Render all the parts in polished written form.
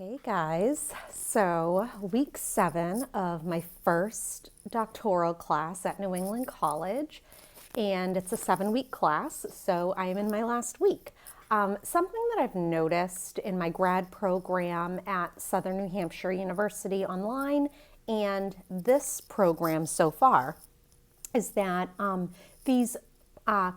Hey guys, so week 7 of my first doctoral class at New England College, and it's a 7-week class, so I am in my last week. Something that I've noticed in my grad program at Southern New Hampshire University online and this program so far is that these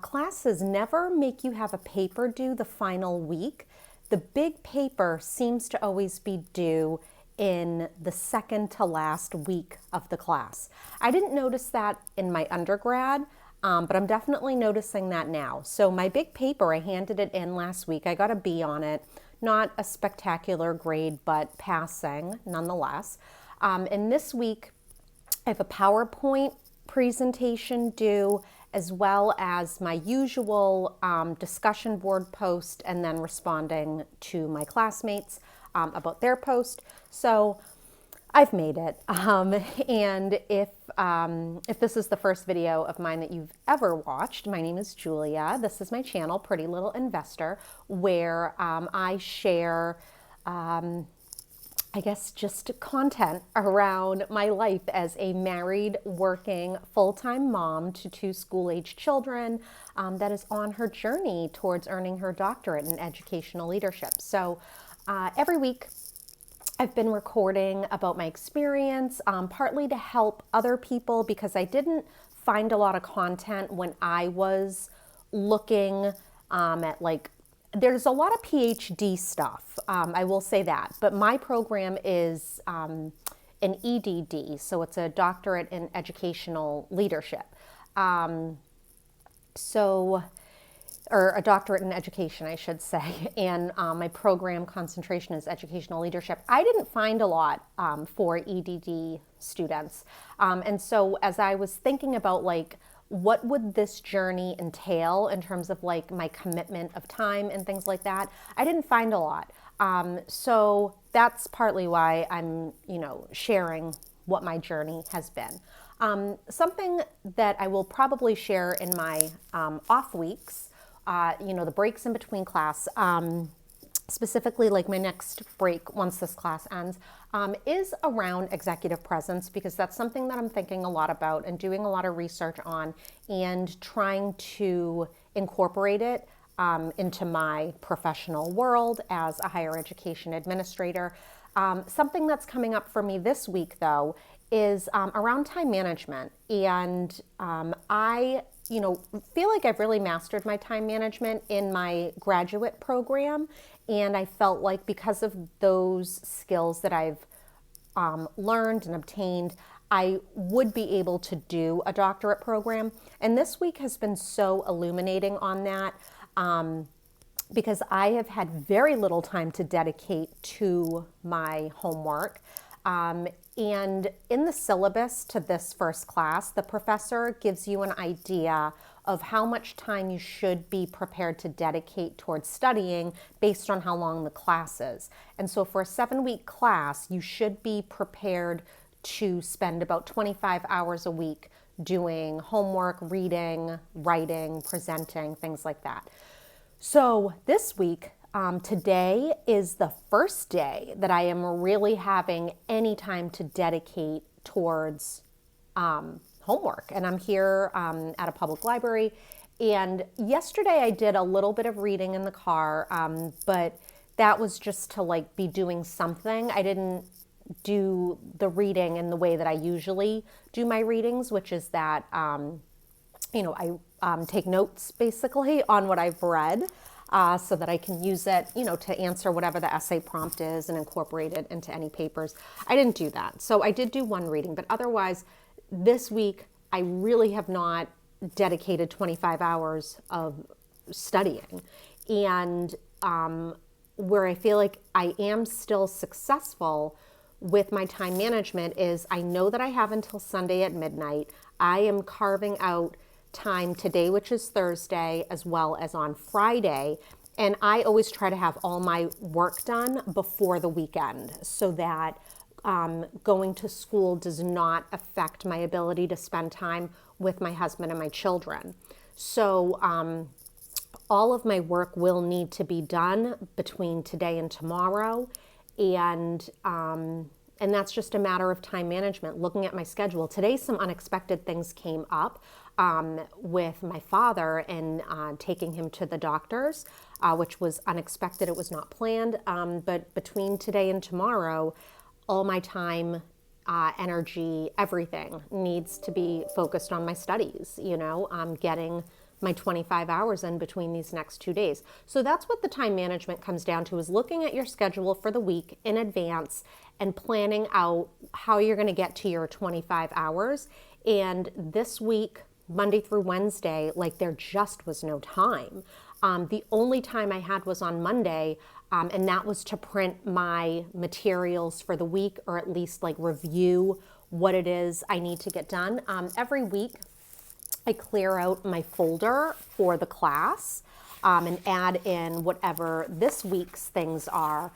classes never make you have a paper due the final week. The big paper seems to always be due in the second to last week of the class. I didn't notice that in my undergrad, but I'm definitely noticing that now. So my big paper, I handed it in last week. I got a B on it. Not a spectacular grade, but passing nonetheless. And this week, I have a PowerPoint presentation due, as well as my usual discussion board post, and then responding to my classmates about their post. So I've made it. And if this is the first video of mine that you've ever watched, my name is Julia. This is my channel, Pretty Little Investor, where I share I guess just content around my life as a married, working, full-time mom to 2 school-age children that is on her journey towards earning her doctorate in educational leadership. So every week I've been recording about my experience, partly to help other people because I didn't find a lot of content when I was looking at there's a lot of PhD stuff, I will say that, but my program is an EdD, so it's a doctorate in educational leadership. Or a doctorate in education, I should say, and my program concentration is educational leadership. I didn't find a lot for EdD students, and so as I was thinking about what would this journey entail in terms of my commitment of time and things like that, I didn't find a lot. So that's partly why I'm, sharing what my journey has been. Something that I will probably share in my off weeks, the breaks in between class, specifically my next break once this class ends, is around executive presence, because that's something that I'm thinking a lot about and doing a lot of research on and trying to incorporate it into my professional world as a higher education administrator. Something that's coming up for me this week, though, is around time management. And I feel like I've really mastered my time management in my graduate program. And I felt like because of those skills that I've learned and obtained, I would be able to do a doctorate program. And this week has been so illuminating on that because I have had very little time to dedicate to my homework. And in the syllabus to this first class, the professor gives you an idea of how much time you should be prepared to dedicate towards studying based on how long the class is. And so for a 7-week class, you should be prepared to spend about 25 hours a week doing homework, reading, writing, presenting, things like that. So this week, today is the first day that I am really having any time to dedicate towards homework. And I'm here at a public library. And yesterday I did a little bit of reading in the car, but that was just to be doing something. I didn't do the reading in the way that I usually do my readings, which is that, I take notes basically on what I've read. So that I can use it, to answer whatever the essay prompt is and incorporate it into any papers. I didn't do that. So I did do one reading, but otherwise this week I really have not dedicated 25 hours of studying. And where I feel like I am still successful with my time management is I know that I have until Sunday at midnight. I am carving out time today, which is Thursday, as well as on Friday. And I always try to have all my work done before the weekend so that going to school does not affect my ability to spend time with my husband and my children. So all of my work will need to be done between today and tomorrow. And that's just a matter of time management, looking at my schedule. Today, some unexpected things came up with my father and taking him to the doctors, which was unexpected. It was not planned. But between today and tomorrow, all my time, energy, everything needs to be focused on my studies, getting my 25 hours in between these next 2 days. So that's what the time management comes down to, is looking at your schedule for the week in advance and planning out how you're going to get to your 25 hours. And this week, Monday through Wednesday, like there just was no time. The only time I had was on Monday, and that was to print my materials for the week, or at least like review what it is I need to get done. Every week, I clear out my folder for the class and add in whatever this week's things are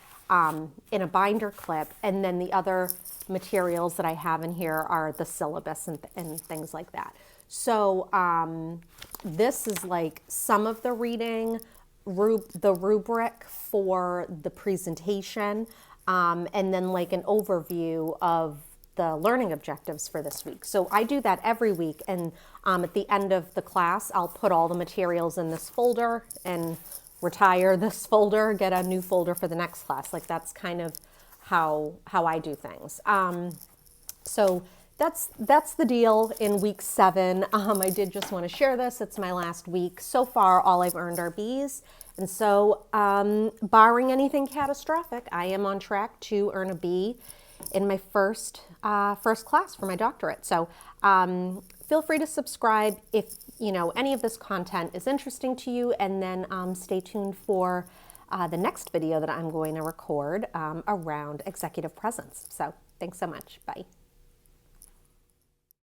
in a binder clip. And then the other materials that I have in here are the syllabus and things like that. So this is like some of the reading, the rubric for the presentation, and then like an overview of the learning objectives for this week. So I do that every week, and at the end of the class, I'll put all the materials in this folder and retire this folder, get a new folder for the next class. Like that's kind of how I do things. So that's the deal in week 7. I did just want to share this. It's my last week. So far, all I've earned are B's. And so barring anything catastrophic, I am on track to earn a B in my first class for my doctorate. So feel free to subscribe if any of this content is interesting to you, and then stay tuned for the next video that I'm going to record around executive presence. So thanks so much. Bye.